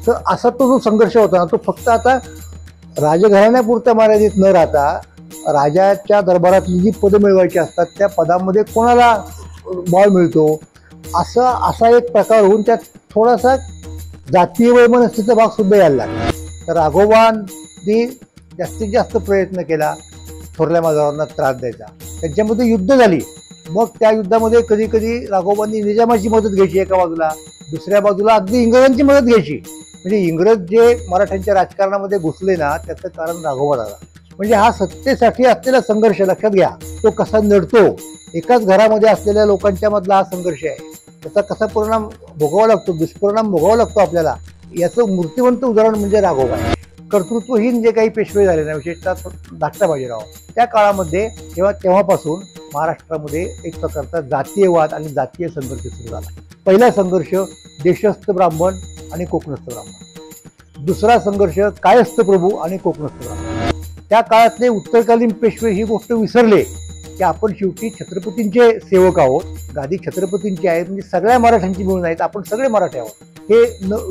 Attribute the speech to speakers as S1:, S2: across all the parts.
S1: तर असा तो जो संघर्ष होता ना, तो फक्त आता राजघराण्यापुरता मर्यादित न राहता राजाच्या दरबारातली जी पदं मिळवायची असतात त्या पदामध्ये कोणाला बळ मिळतो असा एक प्रकार होऊन त्यात थोडासा जातीय वैमनस्याचा भाग सुद्धा यायला लागला. तर राघोबांनी जास्तीत जास्त प्रयत्न केला थोरल्या माजावांना त्रास द्यायचा. त्यांच्यामध्ये युद्ध झाली. मग त्या युद्धामध्ये कधी कधी राघोबांनी निजामाची मदत घ्यायची एका बाजूला, दुसऱ्या बाजूला अगदी इंग्रजांची मदत घ्यायची. म्हणजे इंग्रज जे मराठ्यांच्या राजकारणामध्ये घुसले ना, त्याचं कारण राघोबा झाला. म्हणजे हा सत्तेसाठी असलेला संघर्ष लक्षात घ्या, तो कसा नडतो. एकाच घरामध्ये असलेल्या लोकांच्या मधला हा संघर्ष आहे. त्याचा कसा परिणाम भोगावा लागतो, दुष्परिणाम भोगावा लागतो आपल्याला, याचं मूर्तिवंत उदाहरण म्हणजे राघोबा आहे. कर्तृत्वहीन जे काही पेशवे झाले ना, विशेषतः धाकटा बाजीराव, त्या काळामध्ये तेव्हापासून महाराष्ट्रामध्ये एक प्रकारचा जातीयवाद आणि जातीय संघर्ष सुरू झाला. पहिला संघर्ष देशस्थ ब्राह्मण आणि कोकणस्थ ब्राह्मण, दुसरा संघर्ष कायस्थ प्रभू आणि कोकणस्थ ब्राह्मण. त्या काळातले उत्तरकालीन पेशवे ही गोष्ट विसरले की आपण शेवटी छत्रपतींचे सेवक आहोत, गादी छत्रपतींची आहे, म्हणजे सगळ्या मराठ्यांची मिळून आहेत, आपण सगळे मराठी आहोत. हे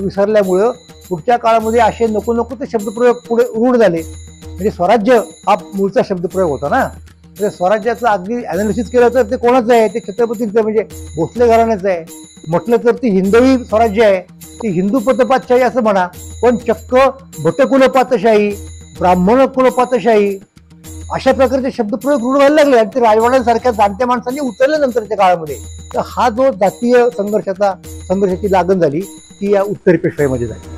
S1: विसरल्यामुळं पुढच्या काळामध्ये असे नको नको ते शब्दप्रयोग पुढे रूढ झाले. म्हणजे स्वराज्य हा मूळचा शब्दप्रयोग होता ना, म्हणजे स्वराज्याचं अगदी अनालिसिस केलं तर ते कोणाचं आहे, ते छत्रपतींचं म्हणजे भोसले घराण्याचं आहे. म्हटलं तर ती हिंदवी स्वराज्य आहे, ती हिंदू पतपातशाही असं म्हणा, पण चक्क भटकुलपातशाही, ब्राह्मण कुलपातशाही अशा प्रकारचे शब्दप्रयोग रूढ व्हायला लागले आणि ते राजवाड्यांसारख्या जाणत्या माणसांनी उतरल्यानंतरच्या काळामध्ये. तर हा जो जातीय संघर्षाची लागण झाली ती या उत्तर पेशवाईमध्ये झाली.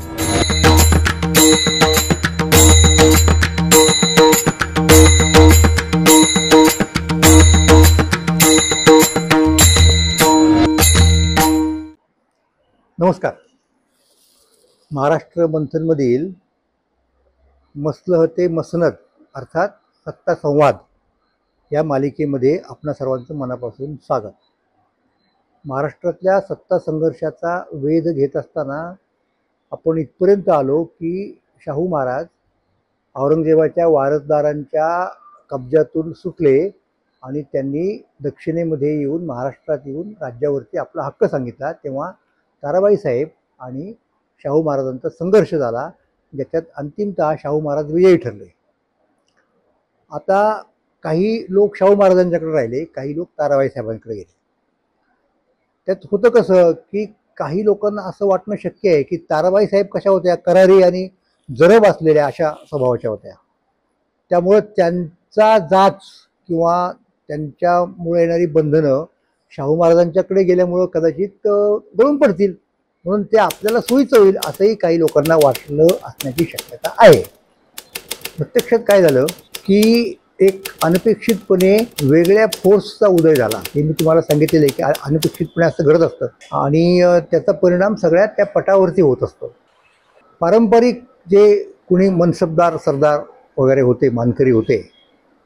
S1: नमस्कार. महाराष्ट्र मंथनमधील मसलहते मसनद अर्थात सत्ता संवाद या मालिकेमध्ये आपणा सर्वांचं मनापासून स्वागत. महाराष्ट्रातल्या सत्ता संघर्षाचा वेध घेत असताना आपण इथपर्यंत आलो की शाहू महाराज औरंगजेबाच्या वारसदारांच्या कब्जातून सुटले आणि त्यांनी दक्षिणेमध्ये येऊन महाराष्ट्रात येऊन राज्यावरती आपला हक्क सांगितला. तेव्हा ताराबाई साहेब आणि शाहू महाराजांचा संघर्ष झाला, ज्याच्यात अंतिमतः शाहू महाराज विजयी ठरले. आता काही लोक शाहू महाराजांच्याकडे राहिले, काही लोक ताराबाई साहेबांकडे गेले. त्यात होतं कसं की काही लोकांना असं वाटणं शक्य आहे की ताराबाई साहेब कशा होत्या, करारी आणि जरब असलेल्या अशा स्वभावाच्या होत्या. त्यामुळं त्यांचा जाच किंवा त्यांच्यामुळे येणारी बंधनं शाहू महाराजांच्याकडे गेल्यामुळं कदाचित गळून पडतील, म्हणून ते आपल्याला सोयीचं होईल असंही काही लोकांना वाटलं असण्याची शक्यता आहे. प्रत्यक्षात काय झालं की एक अनपेक्षितपणे वेगळ्या फोर्सचा उदय झाला. हे मी तुम्हाला सांगितलेलं आहे की अनपेक्षितपणे असं घडत असतं आणि त्याचा परिणाम सगळ्यात त्या पटावरती होत असतो. पारंपरिक जे कुणी मनसबदार सरदार वगैरे होते, मानकरी होते,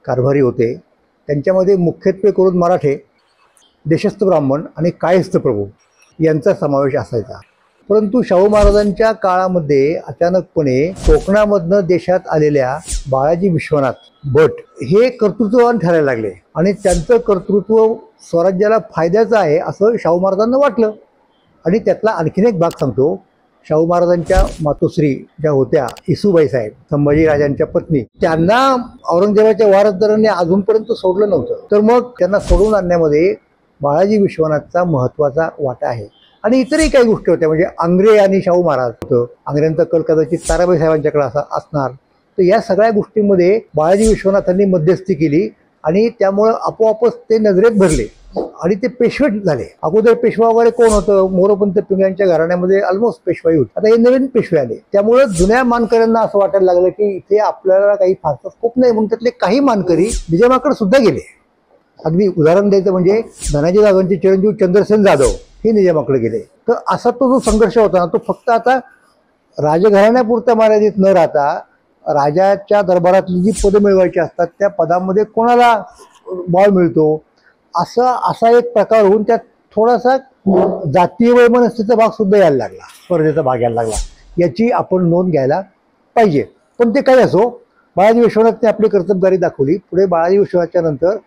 S1: कारभारी होते, त्यांच्यामध्ये मुख्यत्वे करून मराठे, देशस्थ ब्राह्मण आणि कायस्थ प्रभू यांचा समावेश असायचा. परंतु शाहू महाराजांच्या काळामध्ये अचानकपणे कोकणामधनं देशात आलेल्या बाळाजी विश्वनाथ भट हे कर्तृत्ववान ठरायला लागले आणि त्यांचं कर्तृत्व स्वराज्याला फायद्याचं आहे असं शाहू महाराजांना वाटलं. आणि त्यातला आणखीन एक भाग सांगतो. शाहू महाराजांच्या मातोश्री ज्या होत्या इसुबाई साहेब, संभाजीराजांच्या पत्नी, त्यांना औरंगजेबाच्या वारसदारांनी अजूनपर्यंत सोडलं नव्हतं. तर मग त्यांना सोडून आणण्यामध्ये बाळाजी विश्वनाथचा महत्त्वाचा वाटा आहे. आणि इतरही काही गोष्टी होत्या. म्हणजे आंग्रे आणि शाहू महाराज होतं, आंग्र्यांचा कल कदाचित ताराबाई साहेबांच्याकडे असणार. तर या सगळ्या गोष्टींमध्ये बाळाजी विश्वनाथांनी मध्यस्थी केली आणि त्यामुळं आपोआपच ते नजरेत भरले आणि ते पेशवे झाले. अगोदर पेशवा वगैरे कोण होतं, मोरोपंत पिंगळ्यांच्या घराण्यामध्ये ऑलमोस्ट पेशवाई होती. आता हे नवीन पेशवे आले, त्यामुळं जुन्या मानकऱ्यांना असं वाटायला लागलं की इथे आपल्याला काही फारसा स्कोप नाही, म्हणून त्यातले काही मानकरी निजामाकडे सुद्धा गेले. अगदी उदाहरण द्यायचं म्हणजे धनाजी जाधवांचे चिरंजीव चंद्रसेन जाधव हे निजामाकडे गेले. तर असा तो जो संघर्ष होता ना, तो फक्त आता राजघराण्यापुरता मर्यादित न राहता राजाच्या दरबारातली जी पदं मिळवायची असतात त्या पदामध्ये कोणाला बळ मिळतो असा एक प्रकार होऊन त्यात थोडासा जातीय वैमनस्याचा भाग सुद्धा यायला लागला, स्पर्धेचा भाग यायला लागला. याची आपण नोंद घ्यायला पाहिजे. पण ते काही असो, बाळाजी विश्वनाथने आपली कर्तबगारी दाखवली. पुढे बाळाजी विश्वनाथच्या नंतर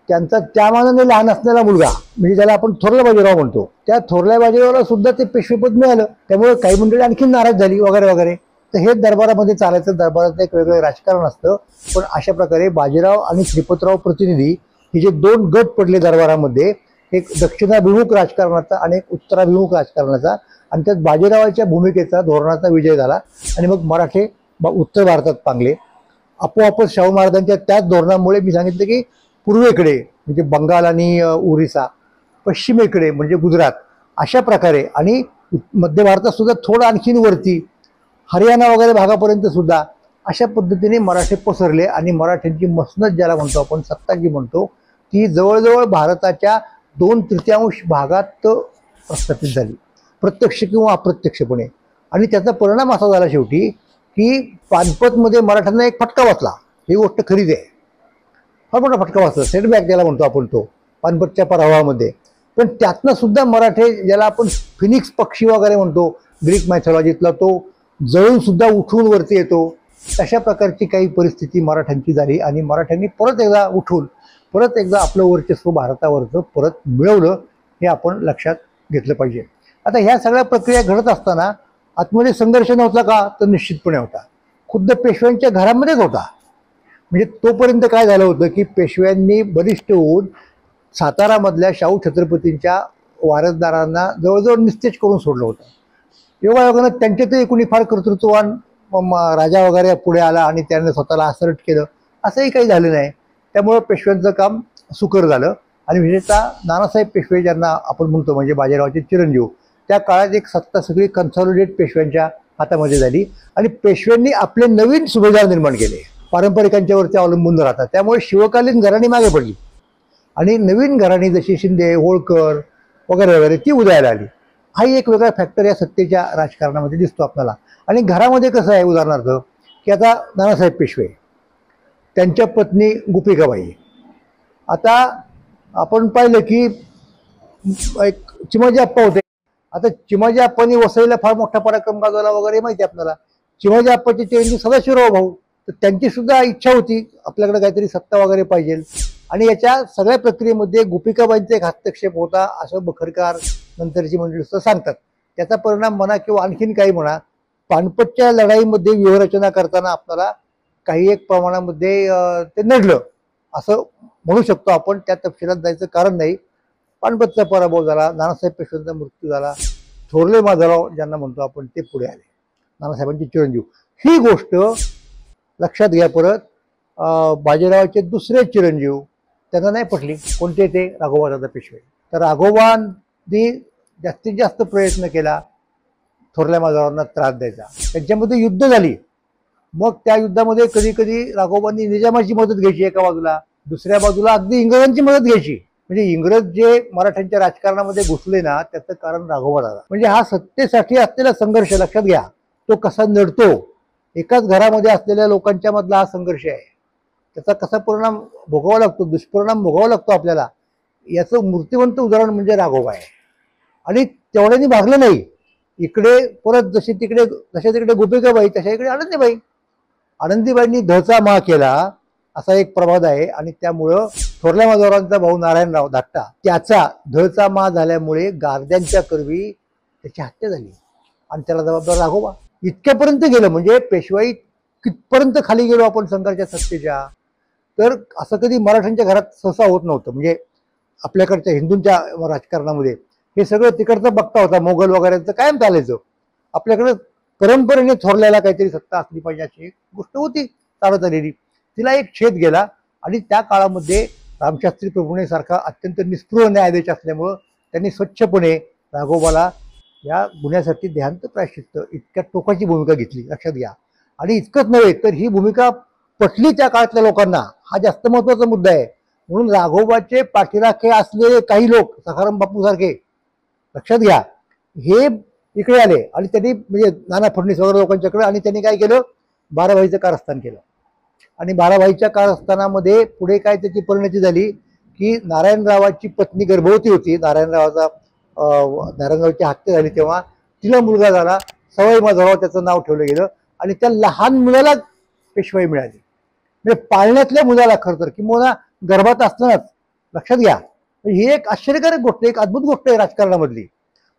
S1: त्यांचा त्या मानाने लहान असलेला मुलगा म्हणजे ज्याला आपण थोरला बाजीराव म्हणतो, त्या थोरल्या बाजीरावाला सुद्धा ते पेशवेपद मिळालं. त्यामुळे काही मंडळी आणखी नाराज झाली वगैरे वगैरे. तर हे दरबारामध्ये चालायचं, दरबाराचं एक वेगळं राजकारण असतं. पण अशा प्रकारे बाजीराव आणि श्रीपतराव प्रतिनिधी हे जे दोन गट पडले दरबारामध्ये, एक दक्षिणाभिमुख राजकारणाचा आणि एक उत्तराभिमुख राजकारणाचा, आणि त्यात बाजीरावाच्या भूमिकेचा धोरणाचा विजय झाला आणि मग मराठे उत्तर भारतात पांगले. आपोआपच शाहू महाराजांच्या त्याच धोरणामुळे मी सांगितलं की पूर्वेकडे म्हणजे बंगाल आणि ओरिसा, पश्चिमेकडे म्हणजे गुजरात, अशा प्रकारे, आणि मध्य भारतात सुद्धा थोडं आणखीन वरती हरियाणा वगैरे भागापर्यंत सुद्धा अशा पद्धतीने मराठे पसरले. आणि मराठ्यांची मसनद ज्याला म्हणतो आपण, सत्ता जी म्हणतो, ती जवळजवळ भारताच्या 2/3 भागात प्रस्थापित झाली, प्रत्यक्ष किंवा अप्रत्यक्षपणे. आणि त्याचा परिणाम असा झाला शेवटी की पानिपतमध्ये मराठ्यांना एक फटका बसला. ही गोष्ट खरीच आहे, फार मोठा फटका बसला, सेटबॅक ज्याला म्हणतो आपण, तो पानिपतच्या पराभवामध्ये. पण त्यातनं सुद्धा मराठे, ज्याला आपण फिनिक्स पक्षी वगैरे म्हणतो ग्रीक मायथॉलॉजीतला, तो जळून सुद्धा उठून वरती येतो, तशा प्रकारची काही परिस्थिती मराठ्यांची झाली. आणि मराठ्यांनी परत एकदा उठून परत एकदा आपलं वर्चस्व भारतावरचं परत मिळवलं, हे आपण लक्षात घेतलं पाहिजे. आता ह्या सगळ्या प्रक्रिया घडत असताना आतमध्ये संघर्ष नव्हता का, तर निश्चितपणे होता. खुद्द पेशव्यांच्या घरामध्येच होता. म्हणजे तोपर्यंत काय झालं होतं की पेशव्यांनी बलिष्ठ होऊन सातारामधल्या शाहू छत्रपतींच्या वारसदारांना जवळजवळ निस्तेज करून सोडलं होतं. योगायोगानं त्यांच्यातही कुणी फार कर्तृत्ववान राजा वगैरे पुढे आला आणि त्याने स्वतःला असर्ट केलं, असंही काही झालं नाही. त्यामुळं पेशव्यांचं काम सुकर झालं. आणि विशेषतः नानासाहेब पेशवे, ज्यांना आपण म्हणतो म्हणजे बाजीरावाचे चिरंजीव, त्या काळात एक सत्ता सगळी कन्सॉलिडेट पेशव्यांच्या हातामध्ये झाली. आणि पेशव्यांनी आपले नवीन सुभेदार निर्माण केले, पारंपरिकांच्यावरती अवलंबून राहतात. त्यामुळे शिवकालीन घराणी मागे पडली आणि नवीन घराणी जशी शिंदे, होळकर वगैरे वगैरे ती उदयाला आली. हाही एक वेगळा फॅक्टर या सत्तेच्या राजकारणामध्ये दिसतो आपल्याला. आणि घरामध्ये कसं आहे, उदाहरणार्थ की आता नानासाहेब पेशवे, त्यांच्या पत्नी गोपिकाबाई, आता आपण पाहिलं की एक चिमाजी आप्पा होते. आता चिमाजी आप्पांनी वसईला फार मोठा पराक्रम गाजवला वगैरे माहिती आहे आपल्याला. चिमाजी आप्पाचे चिरंजीव सदाशिवराव भाऊ, तर त्यांची सुद्धा इच्छा होती आपल्याकडे काहीतरी सत्ता वगैरे पाहिजे. आणि याच्या सगळ्या प्रक्रियेमध्ये गोपिकाबाईंचा एक हस्तक्षेप होता, असं बखरकार नंतरची मंडळी सुद्धा सांगतात. त्याचा परिणाम म्हणा किंवा आणखीन काही म्हणा, पानिपतच्या लढाईमध्ये व्यूहरचना करताना आपल्याला काही एक प्रमाणामध्ये ते नडलं असं म्हणू शकतो आपण. त्या तपशिलात जायचं कारण नाही. पानिपतचा पराभव झाला, नानासाहेब पेशव्यांचा मृत्यू झाला, थोरले माधवराव ज्यांना म्हणतो आपण ते पुढे आले, नानासाहेबांचे चिरंजीव. ही गोष्ट लक्षात घ्या. परत बाजीरावाचे दुसरे चिरंजीव, त्यांना नाही पटली. कोणते? ते राघोबादादा पेशवे. तर राघोबांनी जास्तीत जास्त प्रयत्न केला थोरल्या माधवरावांना त्रास द्यायचा. त्यांच्यामध्ये युद्ध झाली. मग त्या युद्धामध्ये कधी कधी राघोबांनी निजामाची मदत घ्यायची एका बाजूला, दुसऱ्या बाजूला अगदी इंग्रजांची मदत घ्यायची. म्हणजे इंग्रज जे मराठ्यांच्या राजकारणामध्ये घुसले ना, त्याचं कारण राघोबादादा. म्हणजे हा सत्तेसाठी असलेला संघर्ष लक्षात घ्या, तो कसा नडतो. एकाच घरामध्ये असलेल्या लोकांच्या मधला हा संघर्ष आहे. त्याचा कसा परिणाम भोगावा लागतो, दुष्परिणाम भोगावा लागतो आपल्याला, याचं मूर्तिवंत उदाहरण म्हणजे राघोबा आहे. आणि तेवढ्यानी भागलं नाही. इकडे परत जशी तिकडे गोपिकाबाई, तशा इकडे आनंदीबाई. आनंदीबाईंनी धचा मा केला असा एक प्रवाद आहे. आणि त्यामुळं थोरल्या माधवरावांचा भाऊ नारायणराव धाकटा, त्याचा धचा मा झाल्यामुळे गारद्यांच्या करवी त्याची हत्या झाली आणि त्याला जबाबदार राघोबा. इतक्यापर्यंत गेलं. म्हणजे पेशवाई कितपर्यंत खाली गेलो आपण संघर्षाच्या सत्तेच्या. तर असं कधी मराठ्यांच्या घरात सहसा होत नव्हतं. म्हणजे आपल्याकडच्या हिंदूंच्या राजकारणामध्ये हे सगळं तिकडचं बघता होता. मोगल वगैरेचं कायम चालायचं. आपल्याकडे परंपरेने थोरल्याला काहीतरी सत्ता असली पाहिजे अशी एक गोष्ट होती चालत आलेली. तिला एक छेद गेला. आणि त्या काळामध्ये रामशास्त्री प्रभुणे सारखा अत्यंत निस्पृह न्यायाधीश असल्यामुळं त्यांनी स्वच्छपणे राघोबाला या गुन्ह्यासाठी देहांत प्रायश्चित्त इतक्या टोकाची भूमिका घेतली, लक्षात घ्या. आणि इतकंच नव्हे तर ही भूमिका पटली त्या काळातल्या लोकांना, हा जास्त महत्वाचा मुद्दा आहे. म्हणून राघोबाचे पाठीराखे असलेले काही लोक, सखाराम बापू सारखे, लक्षात घ्या, हे इकडे आले. आणि त्यांनी म्हणजे नाना फडणवीस वगैरे लोकांच्याकडे, आणि त्यांनी काय केलं, बाराभाईचं कारस्थान केलं. आणि बाराभाईच्या कारस्थानामध्ये पुढे काय त्याची परिणती झाली की नारायणरावाची पत्नी गर्भवती होती. नारायणरावाची हत्या झाली तेव्हा तिला मुलगा झाला, सवाई माधवराव त्याचं नाव ठेवलं गेलं. आणि त्या लहान मुलाला पेशवाई मिळाली. म्हणजे पाळण्यातल्या मुलाला खरं तर, किंवा गर्भात असतानाच लक्षात घ्या. ही एक आश्चर्यकारक गोष्ट, एक अद्भुत गोष्ट आहे राजकारणामधली,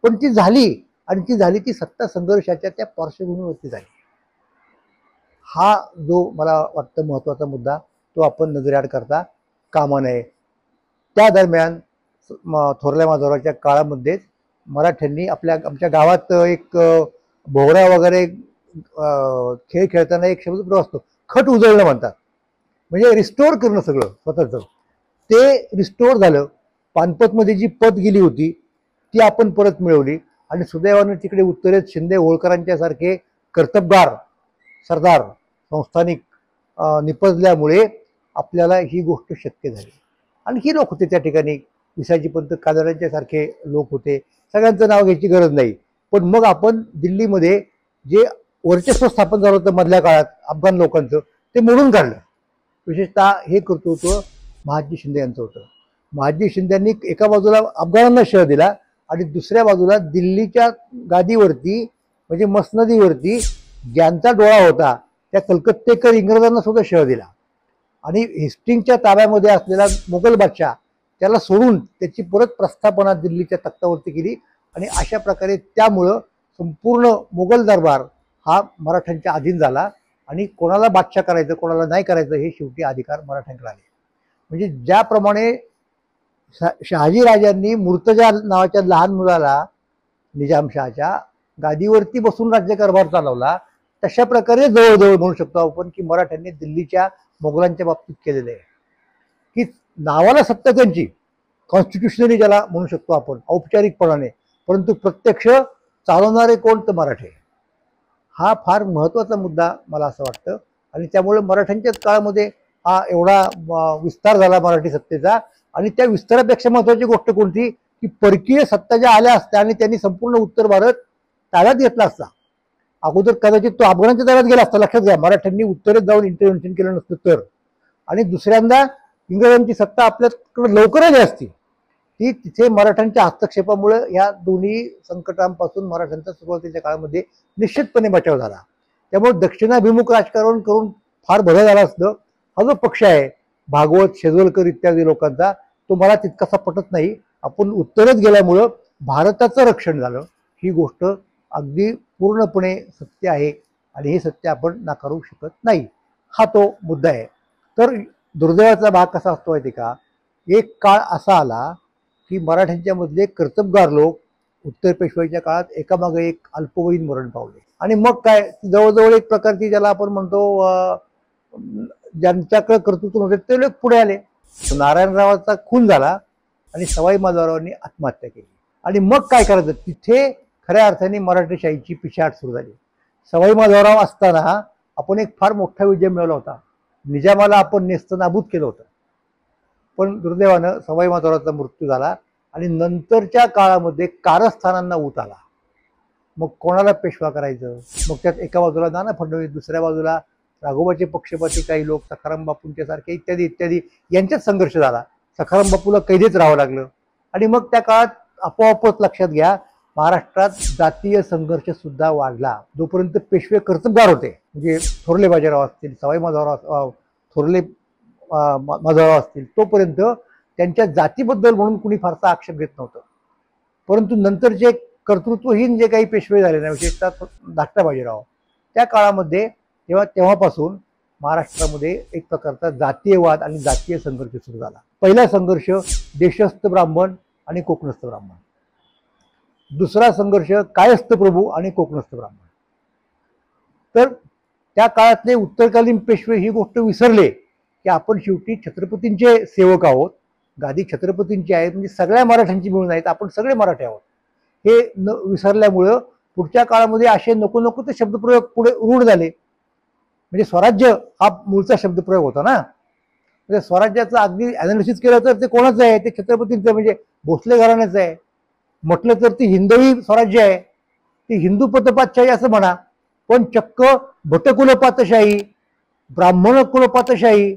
S1: पण ती झाली. आणि ती झाली ती सत्ता संघर्षाच्या त्या पार्श्वभूमीवरती झाली. हा जो मला वाटतं महत्वाचा मुद्दा, तो आपण नजरेआड करता कामा नये. त्या दरम्यान थोरल्या माधवरावच्या काळामध्ये मराठ्यांनी आमच्या गावात एक भोवरा वगैरे खेळ खेळताना एक शब्द असतो, खट उजळणं म्हणतात, म्हणजे रिस्टोर करणं सगळं स्वतःच. ते रिस्टोर झालं. पानपतमध्ये जी पद गेली होती ती आपण परत मिळवली. आणि सुदैवानं तिकडे उत्तरेत शिंदे होळकरांच्या सारखे कर्तबगार सरदार संस्थानिक निपजल्यामुळे आपल्याला ही गोष्ट शक्य झाली. आणखी लोक होते त्या ठिकाणी, विसाजी पंत कादरांच्या सारखे लोक होते. सगळ्यांचं नाव घ्यायची गरज नाही. पण मग आपण दिल्लीमध्ये जे वर्चस्व स्थापन झालं होतं मधल्या काळात अफगाण लोकांचं, ते मोडून काढलं. विशेषतः हे कर्तृत्व महादजी शिंदे यांचं होतं. महादजी शिंदेंनी एका बाजूला अफगाणांना शह दिला आणि दुसऱ्या बाजूला दिल्लीच्या गादीवरती म्हणजे मसनदीवरती ज्यांचा डोळा होता त्या कलकत्तेकर इंग्रजांना सुद्धा शह दिला. आणि हेस्टिंगच्या ताब्यामध्ये असलेला मुघल बादशाह त्याला सोडून त्याची परत प्रस्थापना दिल्लीच्या तख्तावरती केली. आणि अशा प्रकारे त्यामुळं संपूर्ण मुघल दरबार हा मराठ्यांच्या अधीन झाला. आणि कोणाला बादशाह करायचं कोणाला नाही करायचं हे शेवटी अधिकार मराठ्यांकडे आले. म्हणजे ज्याप्रमाणे शहाजीराजांनी मुर्तजा नावाच्या लहान मुलाला निजामशहाच्या गादीवरती बसून राज्यकारभार चालवला, तशा प्रकारे जवळजवळ म्हणू शकतो आपण की मराठ्यांनी दिल्लीच्या मोगलांच्या बाबतीत केलेलं आहे. की नावाला सत्ता त्यांची कॉन्स्टिट्युशनली ज्याला म्हणू शकतो आपण औपचारिकपणाने, परंतु प्रत्यक्ष चालवणारे कोण तर मराठे. हा फार महत्त्वाचा मुद्दा मला असं वाटतं. आणि त्यामुळे मराठ्यांच्याच काळामध्ये हा एवढा विस्तार झाला मराठी सत्तेचा. आणि त्या विस्तारापेक्षा महत्त्वाची गोष्ट कोणती की परकीय सत्ता ज्या आल्या असत्या आणि त्यांनी संपूर्ण उत्तर भारत ताब्यात घेतला असता. अगोदर कदाचित तो अफगाणांच्या ताब्यात गेला असता. लक्षात घ्या, मराठ्यांनी उत्तरेत जाऊन इंटरव्हेन्शन केलं नसतं तर. आणि दुसऱ्यांदा इंग्रजांची सत्ता आपल्याकडे लवकर आली असती. ती तिथे मराठ्यांच्या हस्तक्षेपामुळे या दोन्ही संकटांपासून मराठ्यांचा सुरुवातीच्या काळामध्ये निश्चितपणे बचाव झाला. त्यामुळे दक्षिणाभिमुख राजकारण करून फार बरं झालं असतं. हा जो पक्ष आहे भागवत शेजवलकर इत्यादी लोकांचा, तो मला तितकासा पटत नाही. आपण उत्तरेत गेल्यामुळं भारताचं रक्षण झालं, ही गोष्ट अगदी पूर्णपणे सत्य आहे. आणि हे सत्य आपण नाकारू शकत नाही. हा तो मुद्दा आहे. तर दुर्दैवाचा भाग कसा असतो माहिती का, एक काळ असा आला की मराठ्यांच्या मधले कर्तबगार लोक उत्तर पेशवाईच्या काळात एकामागे एक अल्पवयीन मरण पावले. आणि मग काय, जवळजवळ एक प्रकारची ज्याला आपण म्हणतो ज्यांच्याकडे कर्तृत्व होते ते लोक पुढे आले. नारायणरावाचा खून झाला आणि सवाई माधवरावांनी आत्महत्या केली. आणि मग काय करायचं, तिथे खऱ्या अर्थाने मराठेशाहीची पिछाट सुरू झाली. सवाई माधवराव असताना आपण एक फार मोठा विजय मिळवला होता. निजामाला आपण नेस्तनाबूत केलं होतं. पण दुर्दैवानं सवाई माधवरावाचा मृत्यू झाला आणि नंतरच्या काळामध्ये कारस्थानांना ऊत आला. मग कोणाला पेशवा करायचं, मग त्यात एका बाजूला नाना फडणवीस, दुसऱ्या बाजूला राघोबाचे पक्षपाती काही लोक, सखाराम बापूंच्या सारखे इत्यादी इत्यादी, यांच्यात संघर्ष झाला. सखाराम बापूला कैदेच राहावं लागलं. आणि मग त्या काळात आपोआपच लक्षात घ्या महाराष्ट्रात जातीय संघर्ष सुद्धा वाढला. जोपर्यंत पेशवे कर्तबगार होते, म्हणजे थोरले बाजीराव असतील, सवाई माधवराव, थोरले माधवराव असतील, तोपर्यंत त्यांच्या जातीबद्दल म्हणून कुणी फारसा आक्षेप घेत नव्हतं. परंतु नंतरचे कर्तृत्वहीन जे काही पेशवे झाले ना, विशेषतः धाकटा बाजीराव, त्या काळामध्ये तेव्हापासून महाराष्ट्रामध्ये एक प्रकारचा जातीयवाद आणि जातीय संघर्ष सुरू झाला. पहिला संघर्ष देशस्थ ब्राह्मण आणि कोकणस्थ ब्राह्मण. दुसरा संघर्ष कायस्थ प्रभू आणि कोकणस्थ ब्राह्मण. तर त्या काळातले उत्तरकालीन पेशवे ही गोष्ट विसरले की आपण शेवटी छत्रपतींचे सेवक आहोत, गादी छत्रपतींची आहे, म्हणजे सगळ्या मराठ्यांची मिळून आहेत, आपण सगळे मराठी आहोत. हे विसरल्यामुळं पुढच्या काळामध्ये असे नको नको ते शब्दप्रयोग पुढे रूढ झाले. म्हणजे स्वराज्य हा मूळचा शब्दप्रयोग होता ना. म्हणजे स्वराज्याचं अगदी अनालिसिस केलं तर ते कोणाचं आहे, ते छत्रपतींचं, म्हणजे भोसले घराण्याचं आहे. म्हटलं तर ती हिंदवी स्वराज्य आहे, ती हिंदू पतपातशाही असं म्हणा. पण चक्क भटकुलपातशाही, ब्राह्मण कुलपातशाही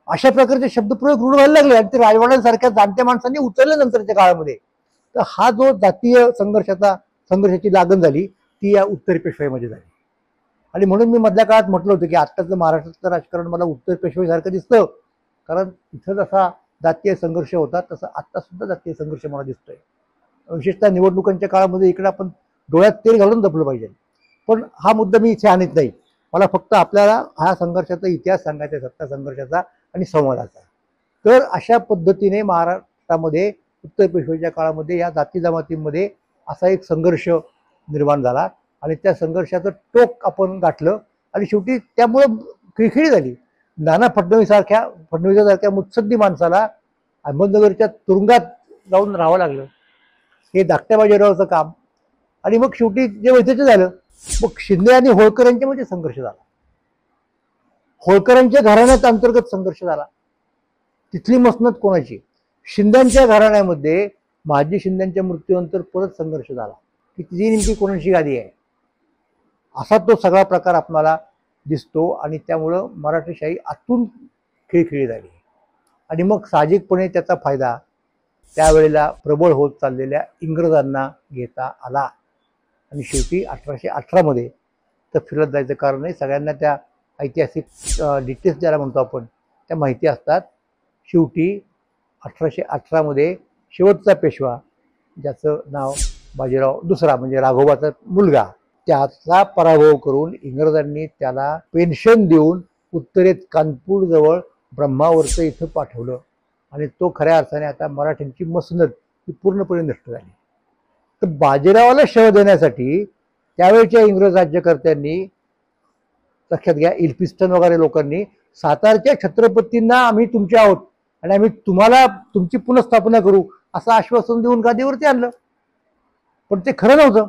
S1: अशा प्रकारचे शब्दप्रयोग रूढ व्हायला लागले. आणि ते राजवाड्यांसारख्या जाणत्या माणसांनी उचलले नंतरच्या काळामध्ये. तर हा जो जातीय संघर्षाची लागण झाली ती या उत्तर पेशवाईमध्ये झाली. आणि म्हणून मी मधल्या काळात म्हटलं होतं की आत्ताचं महाराष्ट्राचं राजकारण मला उत्तर पेशवाईसारखं दिसतं, कारण इथं जसा जातीय संघर्ष होता, तसं आत्ता सुद्धा जातीय संघर्ष मला दिसतोय. विशेषतः निवडणुकांच्या काळामध्ये इकडे आपण डोळ्यात तेल घालून जपलं पाहिजे. पण हा मुद्दा मी इथे आणत नाही. मला फक्त आपल्याला हा संघर्षाचा इतिहास सांगायचा, सत्ता संघर्षाचा आणि संवादाचा. तर अशा पद्धतीने महाराष्ट्रामध्ये उत्तर पेशव्याच्या काळामध्ये या जाती जमातींमध्ये असा एक संघर्ष निर्माण झाला आणि त्या संघर्षाचं टोक आपण गाठलं आणि शेवटी त्यामुळं खिळखिळी झाली. नाना फडणवीसासारख्या मुत्सद्दी माणसाला अहमदनगरच्या तुरुंगात जाऊन राहावं लागलं. हे धाकट्या बाजीरावाचं काम. आणि मग शेवटी जे व्हायचं झालं. मग शिंदे आणि होळकर यांच्यामध्ये संघर्ष झाला. होळकरांच्या घराण्यात अंतर्गत संघर्ष झाला. तिथली मसनत कोणाची? शिंद्यांच्या घराण्यामध्ये महाजी शिंद्यांच्या मृत्यूनंतर परत संघर्ष झाला की तिची नेमकी कोणाची गादी आहे, असा तो सगळा प्रकार आपल्याला दिसतो. आणि त्यामुळं मराठीशाही आतून खिळखिळी झाली. आणि मग साहजिकपणे त्याचा फायदा त्यावेळेला प्रबळ होत चाललेल्या इंग्रजांना घेता आला. आणि शेवटी 1818 तर फिरत जायचं कारण नाही. सगळ्यांना त्या ऐतिहासिक डिटेल्स ज्याला म्हणतो आपण त्या माहिती असतात. शेवटी 1818 शेवटचा पेशवा, ज्याचं नाव बाजीराव दुसरा म्हणजे राघोबाचा मुलगा, त्याचा पराभव करून इंग्रजांनी त्याला पेन्शन देऊन उत्तरेत कानपूरजवळ ब्रह्मावर्त इथं पाठवलं. आणि तो खऱ्या अर्थाने आता मराठ्यांची मसनद ही पूर्णपणे नष्ट झाली. तर बाजीरावाला शव देण्यासाठी त्यावेळच्या इंग्रज राज्यकर्त्यांनी, लक्षात घ्या, इल्फिस्टन वगैरे लोकांनी सातारच्या छत्रपतींना आम्ही तुमचे आहोत आणि आम्ही तुम्हाला तुमची पुनर्स्थापना करू असं आश्वासन देऊन गादीवरती आणलं. पण ते खरं नव्हतं.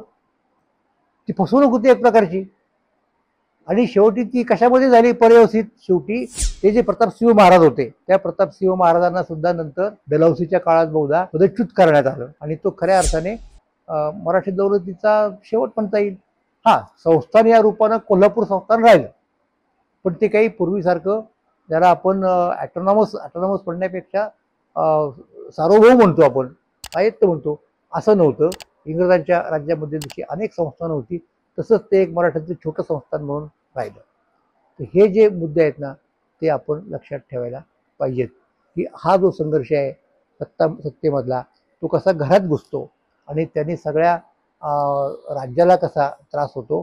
S1: ती फसवणूक होती एक प्रकारची. आणि शेवटी ती कशामध्ये झाली पर्यवसित? शेवटी ते जे प्रतापसिंह महाराज होते त्या प्रतापसिंह महाराजांना सुद्धा नंतर डलहौसीच्या काळात बहुधा पदच्युत करण्यात आलं. आणि तो खऱ्या अर्थाने मराठी दौलतीचा शेवट म्हणता येईल. हा, संस्थान या रूपानं कोल्हापूर संस्थान राहिलं. पण ते काही पूर्वीसारखं ज्याला आपण ॲटोनॉमस म्हणण्यापेक्षा सार्वभौम म्हणतो, आपण स्वायत्त म्हणतो, असं नव्हतं. इंग्रजांच्या राज्यामध्ये जशी अनेक संस्थानं होती तसंच ते एक मराठ्याचं छोटं संस्थान म्हणून राहिलं. तर हे जे मुद्दे आहेत ना ते आपण लक्षात ठेवायला पाहिजेत की हा जो संघर्ष आहे सत्तेमधला तो कसा घरात घुसतो आणि त्यांनी सगळ्या राज्याला कसा त्रास होतो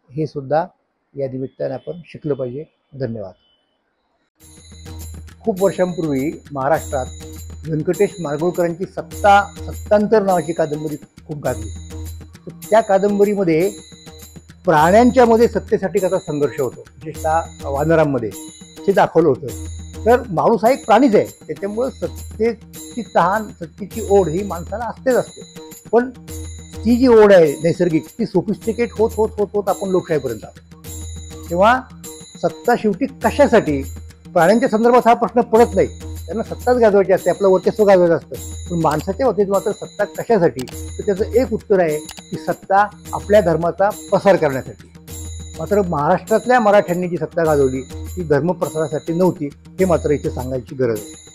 S1: हे सुद्धा या निमित्ताने आपण शिकलं पाहिजे. धन्यवाद. खूप वर्षांपूर्वी महाराष्ट्रात व्यंकटेश माडगूळकरांची सत्तांतर नावाची कादंबरी खूप गाजली. त्या कादंबरीमध्ये प्राण्यांच्या मध्ये सत्तेसाठी कसा संघर्ष होतो, विशेषतः वानरांमध्ये हे दाखवलं होतं. तर माणूस हा एक प्राणीच आहे, त्याच्यामुळं सत्तेची तहान, सत्तेची ओढ ही माणसाला असते. पण ती जी ओढ आहे नैसर्गिक ती सोफिस्टिकेट होत होत होत होत आपण लोकशाहीपर्यंत आलो. तेव्हा सत्ता शेवटी कशासाठी? प्राण्यांच्या संदर्भात हा प्रश्न पडत नाही. त्यांना सत्ताच गाजवायची असते, आपलं वर्चस्व गाजवायचं असतं. पण माणसाच्या बाबतीत मात्र सत्ता कशासाठी? तर त्याचं एक उत्तर आहे की सत्ता आपल्या धर्माचा प्रसार करण्यासाठी. मात्र महाराष्ट्रातल्या मराठ्यांनी जी सत्ता गाजवली ती धर्मप्रसारासाठी नव्हती, हे मात्र इथे सांगायची गरज आहे.